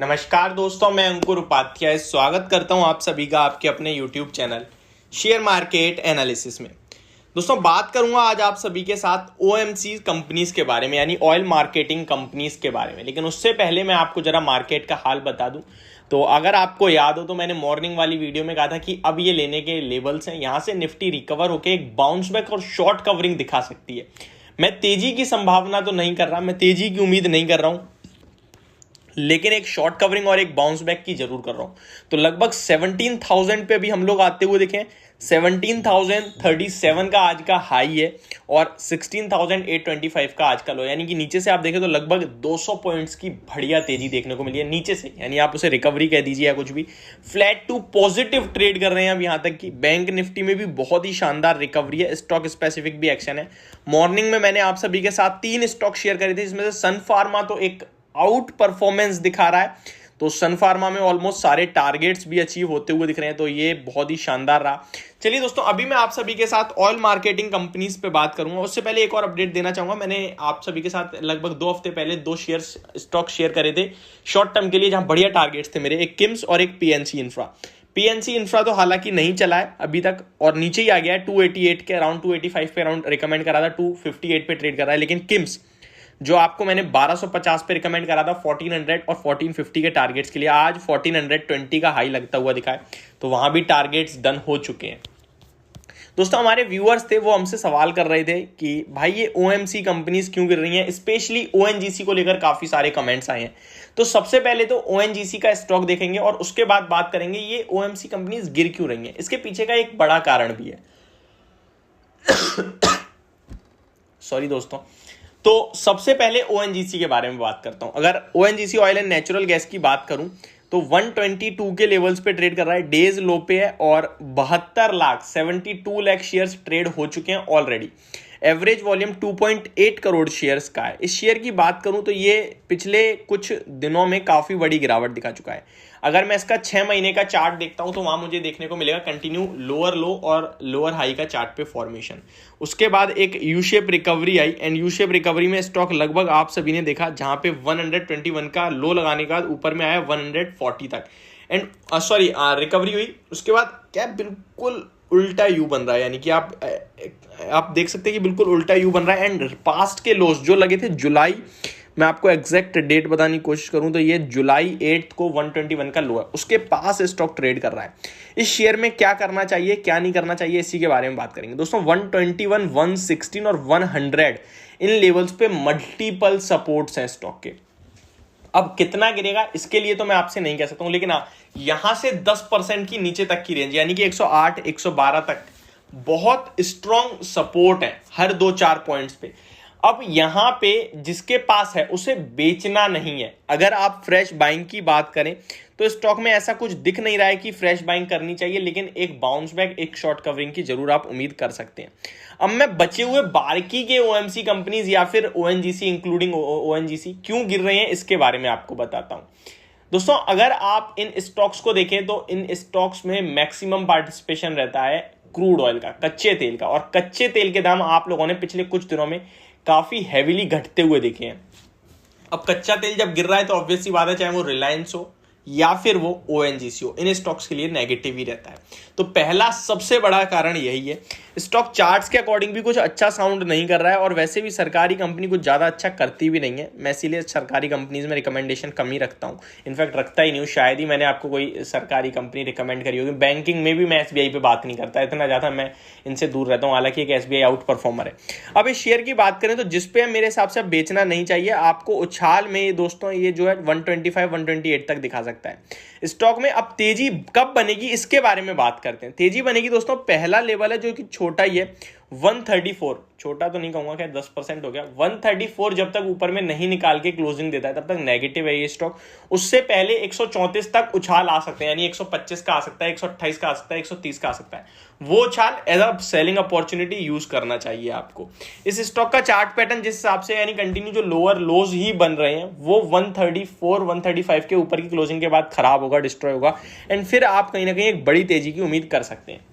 नमस्कार दोस्तों, मैं अंकुर उपाध्याय स्वागत करता हूं आप सभी का आपके अपने YouTube channel share market analysis में। दोस्तों, बात करूंगा आज आप सभी के साथ OMC कंपनीज के बारे में, यानी ऑयल मार्केटिंग कंपनीज के बारे में। लेकिन उससे पहले मैं आपको जरा मार्केट का हाल बता दूं। तो अगर आपको याद हो तो मैंने मॉर्निंग वाली वीडियो में कहा था कि अब ये लेने के लेवल्स हैं। यहां से निफ्टी रिकवर होकर एक बाउंस बैक और शॉर्ट कवरिंग दिखा सकती है। मैं तेजी की संभावना तो नहीं कर रहा, मैं तेजी की उम्मीद नहीं कर रहा हूं, लेकिन एक शॉर्ट कवरिंग और एक बाउंस बैक की जरूर कर रहा हूं। तो लगभग 17,000 पे भी हम लोग आते हुए देखें। 17,037 का आज का हाई है और 16,825 का आज का लो, यानी कि नीचे से आप देखें तो लगभग 200 पॉइंट्स की बढ़िया तेजी देखने को मिली है नीचे से। यानी आप उसे रिकवरी कह दीजिए या कुछ भी, फ्लैट टू पॉजिटिव ट्रेड कर रहे हैं अब। यहां तक कि बैंक निफ्टी में भी बहुत ही शानदार रिकवरी है, स्टॉक स्पेसिफिक भी एक्शन है। मॉर्निंग में मैंने आप सभी के साथ 3 स्टॉक शेयर करे थे, जिसमें से सन फार्मा तो एक आउट परफॉर्मेंस दिखा रहा है। तो सन फार्मा में ऑलमोस्ट सारे टारगेट्स भी अचीव होते हुए दिख रहे हैं, तो ये बहुत ही शानदार रहा। चलिए दोस्तों, अभी मैं आप सभी के साथ ऑयल मार्केटिंग कंपनीज पे बात करूंगा। उससे पहले एक और अपडेट देना चाहूंगा। मैंने आप सभी के साथ लगभग 2 हफ्ते पहले 2 स्टॉक शेयर करे थे शॉर्ट टर्म के लिए, जहां बढ़िया टारगेट्स थे मेरे, एक किम्स और एक पीएनसी इंफ्रा। पीएनसी इंफ्रा तो हालांकि नहीं चला है अभी तक और नीचे ही आ गया है 288 के अराउंड, 285 पे अराउंड रिकमेंड करा था, 258 पे ट्रेड कर रहा है। लेकिन किम्स जो आपको मैंने 1250 पे रिकमेंड करा था 1400 और 1450 के टारगेट्स के लिए, आज 1420 का हाई लगता हुआ दिखा है। तो वहां भी टारगेट्स डन हो चुके हैं। दोस्तों, हमारे व्यूअर्स थे, वो हमसे सवाल कर रहे थे कि भाई ये OMC कंपनीज क्यों गिर रही हैं, स्पेशली ONGC को लेकर काफी सारे कमेंट्स आए हैं। तो सबसे पहले तो ONGC का स्टॉक देखेंगे और उसके बाद बात करेंगे ये OMC कंपनीज गिर क्यों रही हैं। इसके पीछे का एक बड़ा कारण भी है। सॉरी दोस्तों। तो सबसे पहले ONGC के बारे में बात करता हूं। अगर ONGC oil and natural gas की बात करूं तो 122 के लेवल्स पे ट्रेड कर रहा है, डेज लो पे है और 72 लाख शेयर्स ट्रेड हो चुके हैं already. Average volume 2.8 crore shares का है। इस शेयर की बात करूं तो ये पिछले कुछ दिनों में काफी बड़ी गिरावट दिखा चुका है। अगर मैं इसका 6 महीने का चार्ट देखता हूं तो वहां मुझे देखने को मिलेगा कंटिन्यू लोअर लो और लोअर हाई का चार्ट पे फॉर्मेशन। उसके बाद एक U shape recovery I and U shape recovery में स्टॉक लगभग आप सभी ने देखा, जहां पे 121 का लो लगाने के बाद ऊपर में आया 140 तक एंड रिकवरी हुई। उसके बाद क्या बिल्कुल उल्टा यू बन रहा है, यानी कि आप देख सकते हैं कि बिल्कुल उल्टा यू बन रहा है। एंड पास्ट के लोस जो लगे थे जुलाई, मैं आपको एग्जैक्ट डेट बताने की कोशिश करूं तो ये जुलाई 8 को 121 का लो है, उसके पास स्टॉक ट्रेड कर रहा है। इस शेयर में क्या करना चाहिए क्या नहीं करना चाहिए, इसी के बारे में बात करेंगे। दोस्तों, 121, 116 और 100 इन लेवल्स पे मल्टीपल सपोर्ट्स हैं स्टॉक के। अब कितना गिरेगा इसके लिए तो मैं आपसे नहीं कह सकता हूं, लेकिन यहां से 10% की नीचे तक की रेंज, यानी कि 108, 112 तक बहुत स्ट्रॉन्ग सपोर्ट है हर 2-4 पॉइंट्स पे। अब यहां पे जिसके पास है उसे बेचना नहीं है। अगर आप फ्रेश बाइंग की बात करें तो स्टॉक में ऐसा कुछ दिख नहीं रहा है कि फ्रेश बाइंग करनी चाहिए, लेकिन एक बाउंस बैक, एक शॉर्ट कवरिंग की जरूर आप उम्मीद कर सकते हैं। अब मैं बचे हुए बाकी के OMC कंपनीज या फिर ONGC इंक्लूडिंग ONGC क्यों गिर रहे हैं इसके बारे में आपको बताता हूं। दोस्तों, अगर आप इन स्टॉक्स को देखें तो इन स्टॉक्स में मैक्सिमम पार्टिसिपेशन रहता है क्रूड ऑयल का, कच्चे तेल का, और कच्चे तेल के दाम आप लोगों ने पिछले कुछ दिनों में काफी हैवीली घटते हुए देखे हैं। अब कच्चा तेल जब गिर रहा है तो ऑब्वियसली बात है, चाहे वो रिलायंस हो या फिर वो ONGC हो, इन स्टॉक्स के लिए नेगेटिव ही रहता है। तो पहला सबसे बड़ा कारण यही है। स्टॉक चार्ट्स के अकॉर्डिंग भी कुछ अच्छा साउंड नहीं कर रहा है और वैसे भी सरकारी कंपनी कुछ ज़्यादा अच्छा करती भी नहीं है। मैं इसीलिए सरकारी कंपनीज में रिकमेंडेशन कम ही रखता हूँ, इनफैक्ट रखता ही नहीं हूँ। शायद ही मैंने आपको कोई सरकारी कंपनी रिकमेंड करी होगी। बैंकिंग में भी मैं SBI पे बात नहीं करता, इतना ज़्यादा मैं इनसे दूर रहता हूँ, हालांकि एक SBI आउट परफॉर्मर है। अब इस शेयर की बात करें तो जिसपे मेरे हिसाब से बेचना नहीं चाहिए, आपको उछाल में दोस्तों ये जो है 125, 128 तक दिखा सकता है स्टॉक में। अब तेजी कब बनेगी इसके बारे में बात करते हैं। तेजी बनेगी दोस्तों, पहला लेवल है जो कि छोटा ही है 134, छोटा तो नहीं कहूंगा, क्या 10% हो गया। 134 जब तक ऊपर में नहीं निकाल के क्लोजिंग देता है तब तक नेगेटिव है ये स्टॉक। उससे पहले 134 तक उछाल आ सकते हैं, यानी 125 का आ सकता है, 128 का आ सकता है, 130 का आ सकता है। वो उछाल as a selling opportunity use करना चाहिए आपको। इस स्टॉक का चार्ट पैटर्न जिस हिसाब से, यानी कंटिन्यू जो लोअर लोज ही बन रहे हैं, वो 134, 135 के ऊपर की क्लोजिंग के बाद खराब होगा, डिस्ट्रॉय होगा एंड फिर आप कहीं ना कहीं एक बड़ी तेजी की उम्मीद कर सकते हैं।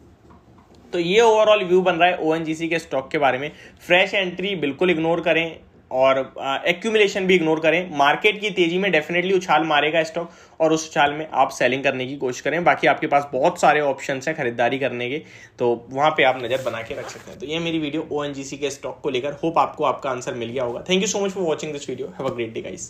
तो ये ओवरऑल व्यू बन रहा है ONGC के स्टॉक के बारे में। फ्रेश एंट्री बिल्कुल इग्नोर करें, और एक्यूमुलेशन भी इग्नोर करें। मार्केट की तेजी में डेफिनेटली उछाल मारेगा स्टॉक, और उस उछाल में आप सेलिंग करने की कोशिश करें। बाकी आपके पास बहुत सारे ऑप्शंस हैं खरीदारी करने के, तो वहां पे आप नजर बना के रख सकते हैं। तो ये मेरी वीडियो ONGC के स्टॉक को लेकर, होप आपको आपका आंसर मिल गया होगा। Thank you so much for watching this video, have a great day guys.